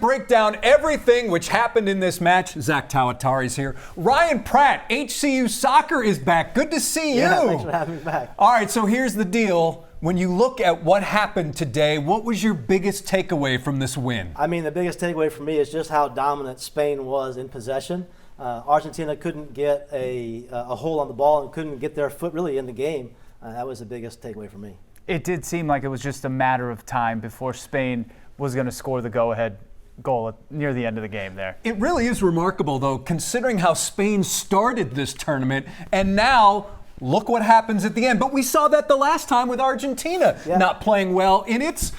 Break down everything which happened in this match. Zach Tawatari's here. Ryan Pratt, HCU Soccer is back. Good to see you. Yeah, thanks for having me back. All right, so here's the deal. When you look at what happened today, what was your biggest takeaway from this win? I mean, the biggest takeaway for me is just how dominant Spain was in possession. Argentina couldn't get a hold on the ball and couldn't get their foot really in the game. That was the biggest takeaway for me. It did seem like it was just a matter of time before Spain was going to score the go-ahead goal near the end of the game there. It really is remarkable, though, considering how Spain started this tournament, and now look what happens at the end. But we saw that the last time with Argentina not playing well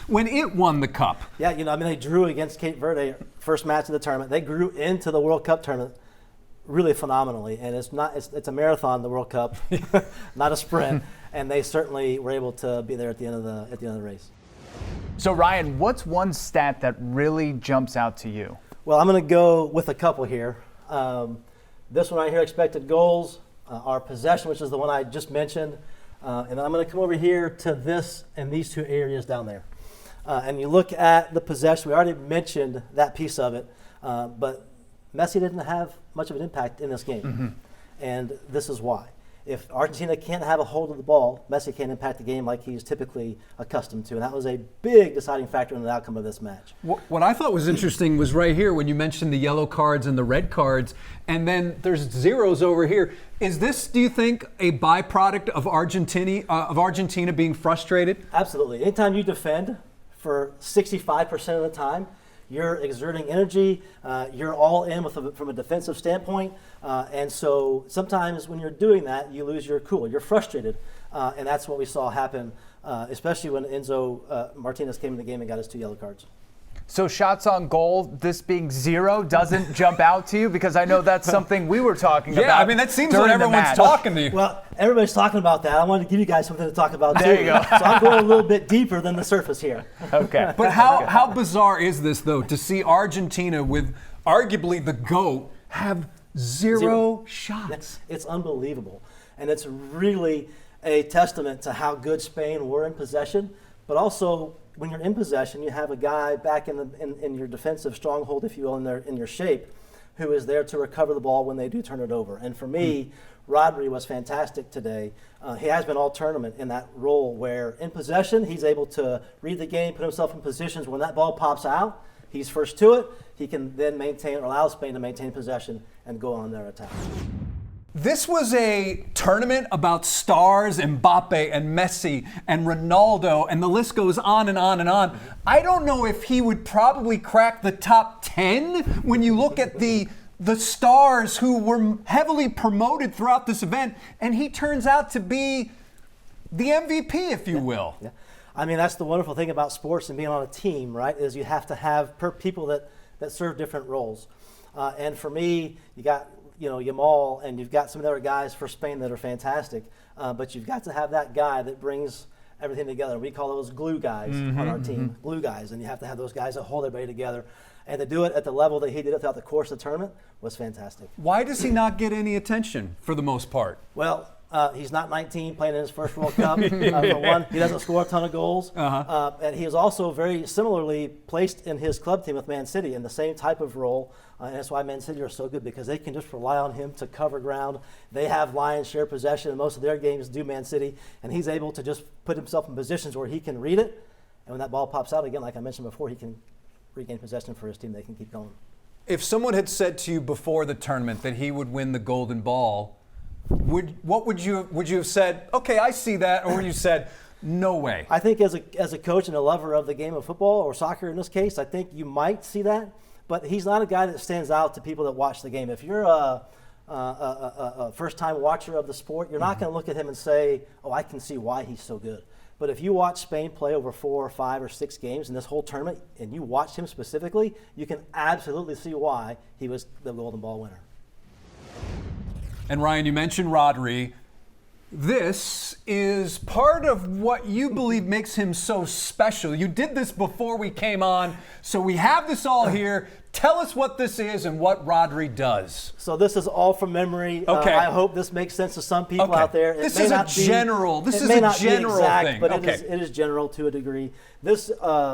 when it won the cup. Yeah, they drew against Cape Verde, first match of the tournament. They grew into the World Cup tournament really phenomenally, and it's a marathon, the World Cup, not a sprint. And they certainly were able to be there at the end of the race. So Ryan, what's one stat that really jumps out to you? Well, I'm going to go with a couple here. This one right here, expected goals, our possession, which is the one I just mentioned, and then I'm going to come over here to this and these two areas down there. And you look at the possession. We already mentioned that piece of it, but Messi didn't have much of an impact in this game, and this is why. If Argentina can't have a hold of the ball, Messi can't impact the game like he's typically accustomed to. And that was a big deciding factor in the outcome of this match. What I thought was interesting was right here when you mentioned the yellow cards and the red cards, and then there's zeros over here. Is this, do you think, a byproduct of Argentina being frustrated? Absolutely. Anytime you defend for 65% of the time, you're exerting energy, you're all in from a defensive standpoint, and so sometimes when you're doing that, you lose your cool. You're frustrated, and that's what we saw happen, especially when Enzo Martinez came in the game and got his 2 yellow cards. So shots on goal, this being 0, doesn't jump out to you? Because I know that's something we were talking about. Yeah, I mean, that seems what everyone's talking to you. Well, everybody's talking about that. I wanted to give you guys something to talk about, too. There you go. So I'm going a little bit deeper than the surface here. Okay. But how bizarre is this, though, to see Argentina with arguably the GOAT have zero shots? It's unbelievable. And it's really a testament to how good Spain were in possession, but also when you're in possession, you have a guy back in your defensive stronghold, if you will, in your shape, who is there to recover the ball when they do turn it over. And for me, Rodri was fantastic today. He has been all tournament in that role where in possession, he's able to read the game, put himself in positions when that ball pops out, he's first to it. He can then maintain or allow Spain to maintain possession and go on their attack. This was a tournament about stars, Mbappe and Messi and Ronaldo, and the list goes on and on and on. I don't know if he would probably crack the top 10 when you look at the stars who were heavily promoted throughout this event, and he turns out to be the MVP, if you will. Yeah. I mean, that's the wonderful thing about sports and being on a team, right, is you have to have people that serve different roles. And for me, you got Yamal, and you've got some of the other guys for Spain that are fantastic, but you've got to have that guy that brings everything together. We call those glue guys on our team, glue guys, and you have to have those guys that hold everybody together. And to do it at the level that he did it throughout the course of the tournament was fantastic. Why does he not get any attention for the most part? Well, he's not 19, playing in his first World Cup. For one, he doesn't score a ton of goals. And he is also very similarly placed in his club team with Man City in the same type of role. And that's why Man City are so good, because they can just rely on him to cover ground. They have lion's share possession, and most of their games do Man City. And he's able to just put himself in positions where he can read it. And when that ball pops out, again, like I mentioned before, he can regain possession for his team. They can keep going. If someone had said to you before the tournament that he would win the Golden Ball, would you have said, okay, I see that, or would you said, no way? I think as a coach and a lover of the game of football, or soccer in this case, I think you might see that, but he's not a guy that stands out to people that watch the game. If you're a first-time watcher of the sport, you're not going to look at him and say, oh, I can see why he's so good. But if you watch Spain play over 4 or 5 or 6 games in this whole tournament, and you watch him specifically, you can absolutely see why he was the Golden Ball winner. And Ryan, you mentioned Rodri. This is part of what you believe makes him so special. You did this before we came on, so we have this all here. Tell us what this is and what Rodri does. So this is all from memory. Okay. I hope this makes sense to some people out there. This is a general thing. But okay. It is general to a degree. This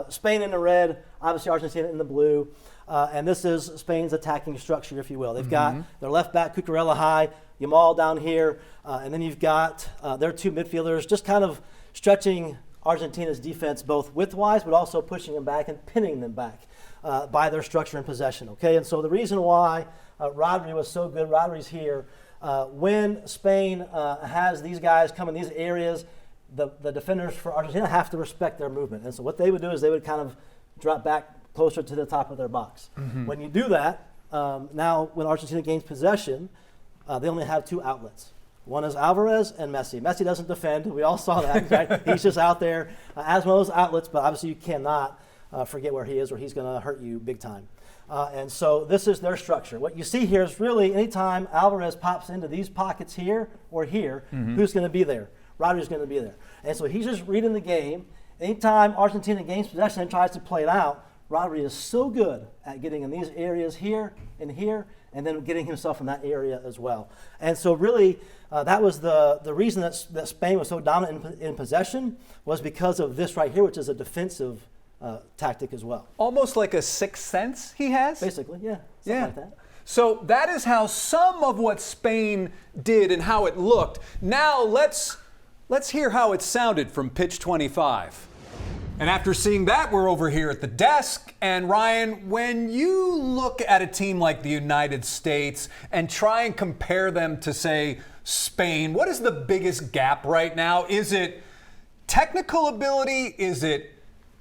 Spain in the red, obviously Argentina in the blue. And this is Spain's attacking structure, if you will. They've got their left back, Cucurella high, Yamal down here, and then you've got their two midfielders just kind of stretching Argentina's defense both widthwise, but also pushing them back and pinning them back by their structure and possession. Okay, and so the reason why Rodri was so good, Rodri's here. When Spain has these guys come in these areas, the defenders for Argentina have to respect their movement. And so what they would do is they would kind of drop back closer to the top of their box. When you do that, now when Argentina gains possession, they only have two outlets. One is Alvarez and Messi. Messi doesn't defend. We all saw that, right? He's just out there as one of those outlets, but obviously you cannot forget where he is or he's going to hurt you big time. And so this is their structure. What you see here is really anytime Alvarez pops into these pockets here or here, who's going to be there? Rodri's going to be there. And so he's just reading the game. Anytime Argentina gains possession and tries to play it out, Rodri is so good at getting in these areas here, and then getting himself in that area as well. And so really, that was the reason that Spain was so dominant in possession was because of this right here, which is a defensive tactic as well. Almost like a sixth sense he has? Basically, yeah. Something like that. So that is how some of what Spain did and how it looked. Now let's hear how it sounded from pitch 25. And after seeing that, we're over here at the desk. And Ryan, when you look at a team like the United States and try and compare them to, say, Spain, what is the biggest gap right now? Is it technical ability? Is it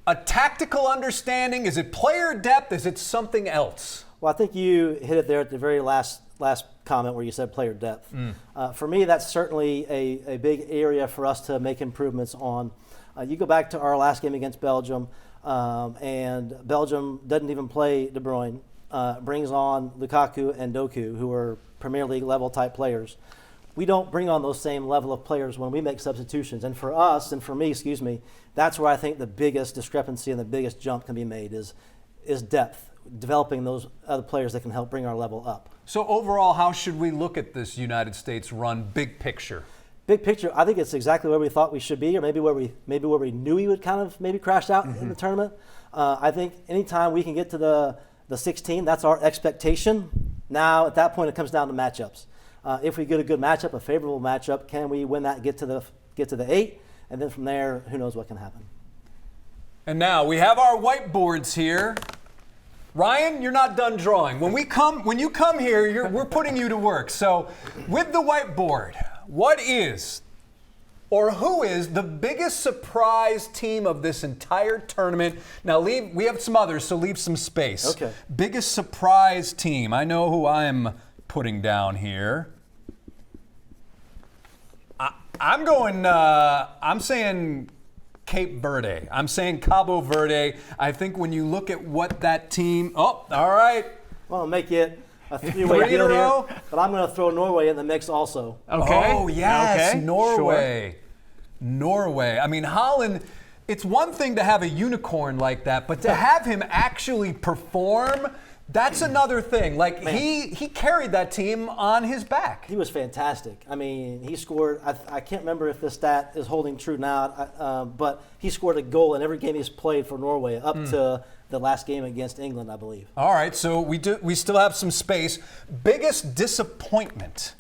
a tactical understanding? Is it player depth? Is it something else? Well, I think you hit it there at the very last comment where you said player depth. For me, that's certainly a big area for us to make improvements on. You go back to our last game against Belgium, and Belgium doesn't even play De Bruyne, brings on Lukaku and Doku, who are Premier League level type players. We don't bring on those same level of players when we make substitutions. And for us, and for me, that's where I think the biggest discrepancy and the biggest jump can be made is depth, developing those other players that can help bring our level up. So overall, how should we look at this United States run, big picture? Big picture, I think it's exactly where we thought we should be, or maybe where we knew we would kind of maybe crash out in the tournament. I think anytime we can get to the 16, that's our expectation. Now, at that point, it comes down to matchups. If we get a good matchup, a favorable matchup, can we win that, get to the 8, and then from there, who knows what can happen. And now we have our whiteboards here. Ryan, you're not done drawing. When you come here, we're putting you to work. So, with the whiteboard, what is or who is the biggest surprise team of this entire tournament? Now, we have some others, so leave some space. Okay. Biggest surprise team. I know who I'm putting down here. I'm saying Cape Verde. I'm saying Cabo Verde. I think when you look at what that team, all right. Well, I'll make it a three-way deal here, but I'm going to throw Norway in the mix also. Okay. Oh, yes, okay. Norway. Sure. Norway. I mean, Holland, it's one thing to have a unicorn like that, but to have him actually perform, that's another thing. Like, man, he carried that team on his back. He was fantastic. I mean, he scored, I can't remember if this stat is holding true now, but he scored a goal in every game he's played for Norway up to the last game against England, I believe. All right, so we still have some space. Biggest disappointment.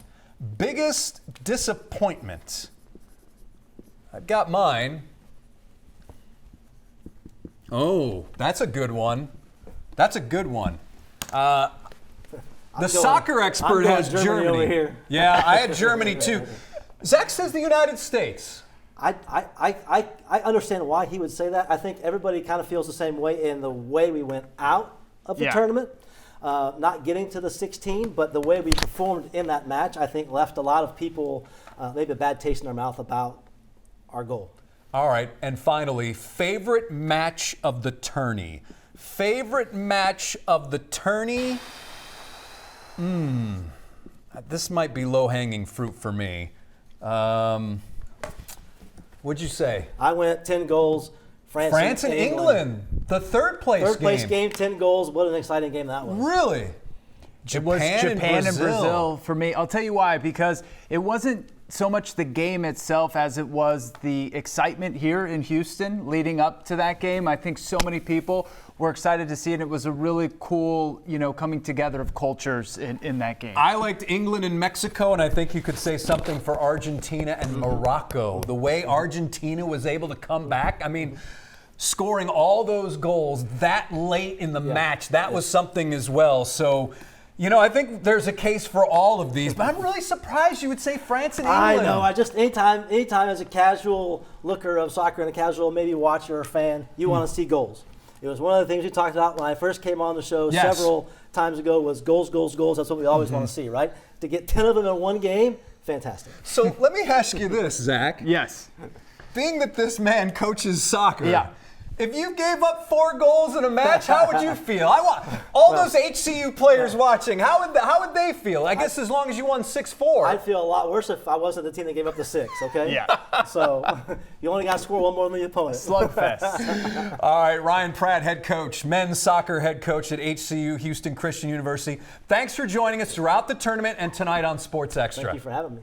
Biggest disappointment. I've got mine. Oh, that's a good one. That's a good one. The soccer expert has Germany. Over here. Yeah, I had Germany too. Zach says the United States. I understand why he would say that. I think everybody kind of feels the same way in the way we went out of the tournament. Not getting to the 16, but the way we performed in that match, I think left a lot of people maybe a bad taste in their mouth about our goal. All right, and finally, favorite match of the tourney. Favorite match of the tourney? This might be low-hanging fruit for me. What'd you say? I went 10 goals. France and England. The third place game, 10 goals. What an exciting game that was. Really? Japan and Brazil for me. I'll tell you why. Because it wasn't so much the game itself as it was the excitement here in Houston leading up to that game. I think so many people we're excited to see it. It was a really cool, coming together of cultures in that game. I liked England and Mexico, and I think you could say something for Argentina and Morocco. The way Argentina was able to come back, I mean, scoring all those goals that late in the match, that was something as well. So, I think there's a case for all of these, but I'm really surprised you would say France and England. I know. I just anytime as a casual looker of soccer and a casual maybe watcher or fan, you want to see goals. It was one of the things we talked about when I first came on the show several times ago was goals, goals, goals. That's what we always want to see, right? To get 10 of them in one game, fantastic. So let me ask you this, Zach. Yes. Being that this man coaches soccer, if you gave up 4 goals in a match, how would you feel? I want all those HCU players watching. How would they feel? I guess as long as you won 6-4. I'd feel a lot worse if I wasn't the team that gave up the 6. Okay. Yeah. So you only got to score one more than the opponent. Slugfest. All right, Ryan Pratt, head coach, men's soccer head coach at HCU, Houston Christian University. Thanks for joining us throughout the tournament and tonight on Sports Extra. Thank you for having me.